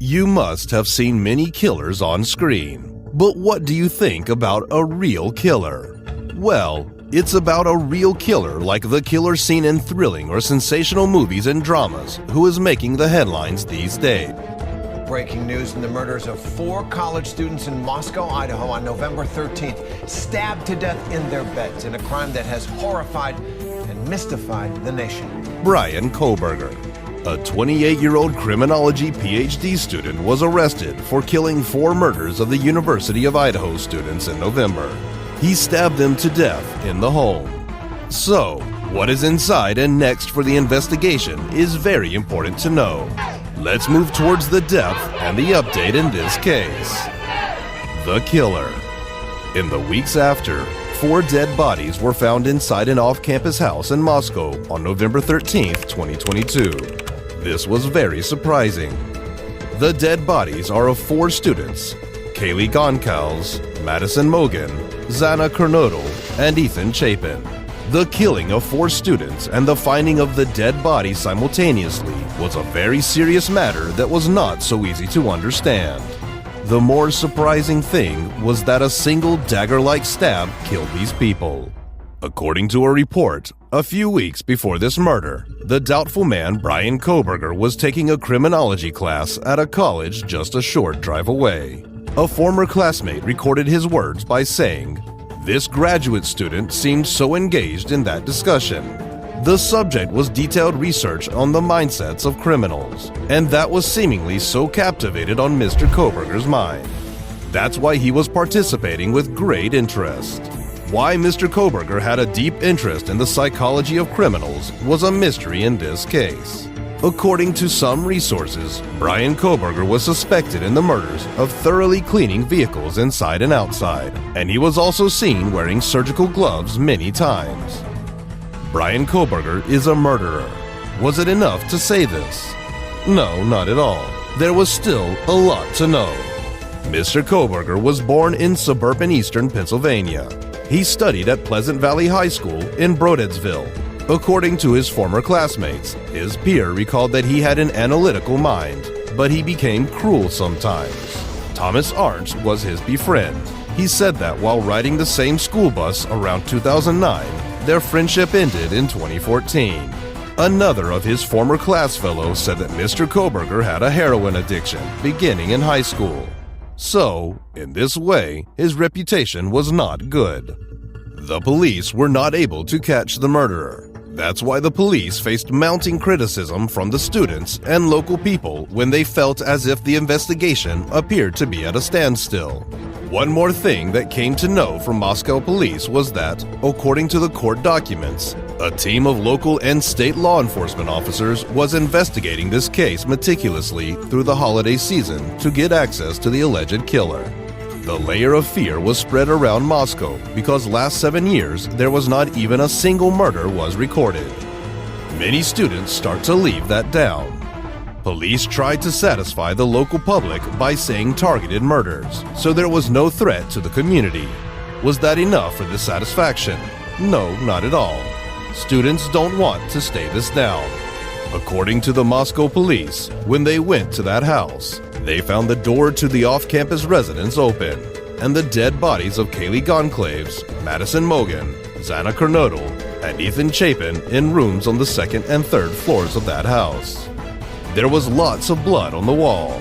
You must have seen many killers on screen, but what do you think about a real killer? Well, it's about a real killer like the killer seen in thrilling or sensational movies and dramas who is making the headlines these days. Breaking news in the murders of 4 college students in Moscow, Idaho on November 13th, stabbed to death in their beds in a crime that has horrified and mystified the nation. Bryan Kohberger, a 28-year-old criminology PhD student, was arrested for killing 4 murders of the University of Idaho students in November. He stabbed them to death in the home. So, what is inside and next for the investigation is very important to know. Let's move towards the depth and the update in this case. The killer. In the weeks after, 4 dead bodies were found inside an off-campus house in Moscow on November 13, 2022. This was very surprising. The dead bodies are of 4 students: Kaylee Goncalves, Madison Mogen, Xana Kernodle, and Ethan Chapin. The killing of 4 students and the finding of the dead body simultaneously was a very serious matter that was not so easy to understand. The more surprising thing was that a single dagger-like stab killed these people. According to a report, a few weeks before this murder, the doubtful man Bryan Kohberger was taking a criminology class at a college just a short drive away. A former classmate recorded his words by saying, "This graduate student seemed so engaged in that discussion." The subject was detailed research on the mindsets of criminals, and that was seemingly so captivated on Mr. Kohberger's mind. That's why he was participating with great interest. Why Mr. Kohberger had a deep interest in the psychology of criminals was a mystery in this case. According to some resources, Bryan Kohberger was suspected in the murders of thoroughly cleaning vehicles inside and outside, and he was also seen wearing surgical gloves many times. Bryan Kohberger is a murderer. Was it enough to say this? No, not at all. There was still a lot to know. Mr. Kohberger was born in suburban eastern Pennsylvania. He studied at Pleasant Valley High School in Brodheadsville. According to his former classmates, his peer recalled that he had an analytical mind, but he became cruel sometimes. Thomas Arndt was his befriend. He said that while riding the same school bus around 2009, their friendship ended in 2014. Another of his former class fellows said that Mr. Kohberger had a heroin addiction beginning in high school. So, in this way, his reputation was not good. The police were not able to catch the murderer. That's why the police faced mounting criticism from the students and local people when they felt as if the investigation appeared to be at a standstill. One more thing that came to know from Moscow police was that, according to the court documents, a team of local and state law enforcement officers was investigating this case meticulously through the holiday season to get access to the alleged killer. The layer of fear was spread around Moscow because last 7 years there was not even a single murder was recorded. Many students start to leave that down. Police tried to satisfy the local public by saying targeted murders, so there was no threat to the community. Was that enough for this satisfaction? No, not at all. Students don't want to stay this down. According to the Moscow police, when they went to that house, they found the door to the off-campus residence open, and the dead bodies of Kaylee Goncalves, Madison Mogen, Xana Kernodle, and Ethan Chapin in rooms on the 2nd and 3rd floors of that house. There was lots of blood on the wall.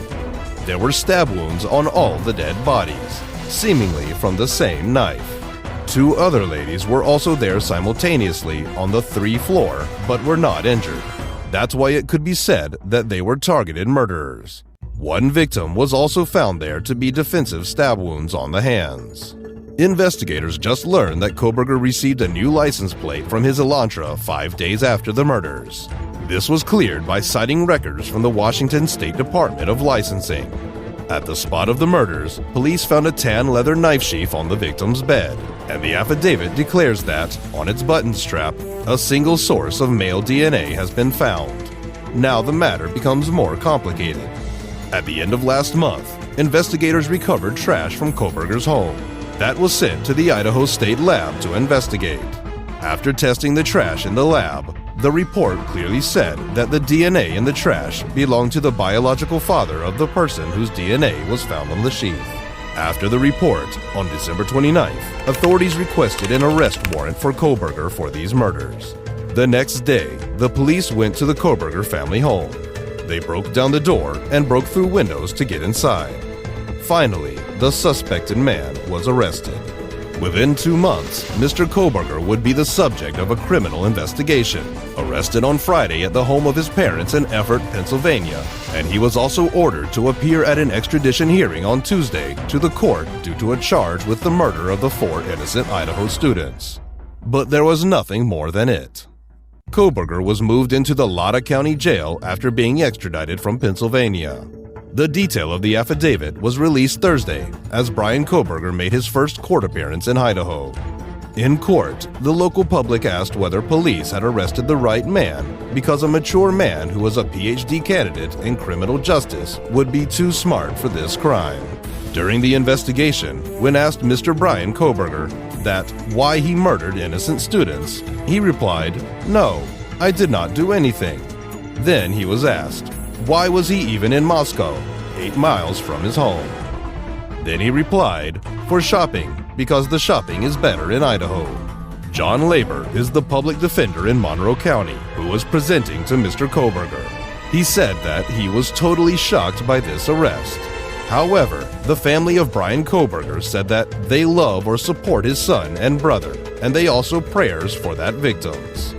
There were stab wounds on all the dead bodies, seemingly from the same knife. 2 other ladies were also there simultaneously on the 3rd floor, but were not injured. That's why it could be said that they were targeted murderers. One victim was also found there to be defensive stab wounds on the hands. Investigators just learned that Kohberger received a new license plate from his Elantra 5 days after the murders. This was cleared by citing records from the Washington State Department of Licensing. At the spot of the murders, police found a tan leather knife sheath on the victim's bed, and the affidavit declares that, on its button strap, a single source of male DNA has been found. Now the matter becomes more complicated. At the end of last month, investigators recovered trash from Kohberger's home. That was sent to the Idaho State Lab to investigate. After testing the trash in the lab, The report clearly said that the DNA in the trash belonged to the biological father of the person whose DNA was found on the sheath. After the report, on December 29th, authorities requested an arrest warrant for Kohberger for these murders. The next day, the police went to the Kohberger family home. They broke down the door and broke through windows to get inside. Finally, the suspected man was arrested. Within 2 months, Mr. Kohberger would be the subject of a criminal investigation. Arrested on Friday at the home of his parents in Effort, Pennsylvania, and he was also ordered to appear at an extradition hearing on Tuesday to the court due to a charge with the murder of the 4 innocent Idaho students. But there was nothing more than it. Kohberger was moved into the Latah County Jail after being extradited from Pennsylvania. The detail of the affidavit was released Thursday as Bryan Kohberger made his first court appearance in Idaho. In court, the local public asked whether police had arrested the right man because a mature man who was a PhD candidate in criminal justice would be too smart for this crime. During the investigation, when asked Mr. Bryan Kohberger that why he murdered innocent students, he replied, "No, I did not do anything." Then he was asked, why was he even in Moscow, 8 miles from his home? Then he replied, "For shopping, because the shopping is better in Idaho." John Labor is the public defender in Monroe County who was presenting to Mr. Kohberger. He said that he was totally shocked by this arrest. However, the family of Bryan Kohberger said that they love or support his son and brother, and they also prayers for that victims.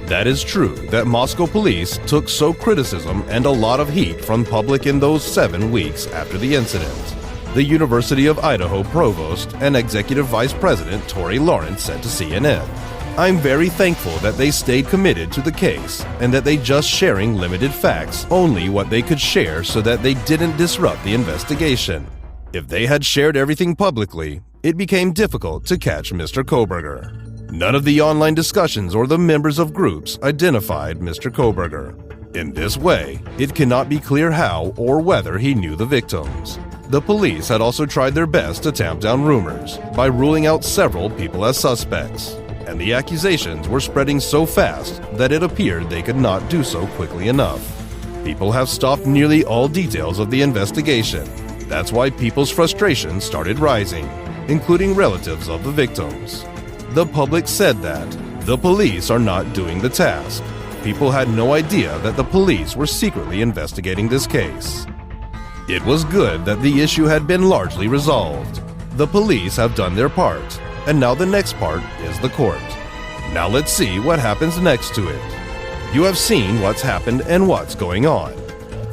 That is true that Moscow police took so criticism and a lot of heat from public in those 7 weeks after the incident. The University of Idaho provost and executive vice president Tory Lawrence said to CNN, "I'm very thankful that they stayed committed to the case and that they just sharing limited facts, only what they could share so that they didn't disrupt the investigation. If they had shared everything publicly, it became difficult to catch Mr. Kohberger." None of the online discussions or the members of groups identified Mr. Kohberger. In this way, it cannot be clear how or whether he knew the victims. The police had also tried their best to tamp down rumors by ruling out several people as suspects, and the accusations were spreading so fast that it appeared they could not do so quickly enough. People have stopped nearly all details of the investigation. That's why people's frustration started rising, including relatives of the victims. The public said that the police are not doing the task. People had no idea that the police were secretly investigating this case. It was good that the issue had been largely resolved. The police have done their part, and now the next part is the court. Now let's see what happens next to it. You have seen what's happened and what's going on.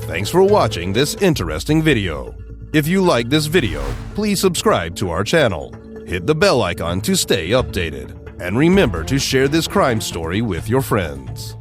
Thanks for watching this interesting video. If you like this video, please subscribe to our channel. Hit the bell icon to stay updated. And remember to share this crime story with your friends.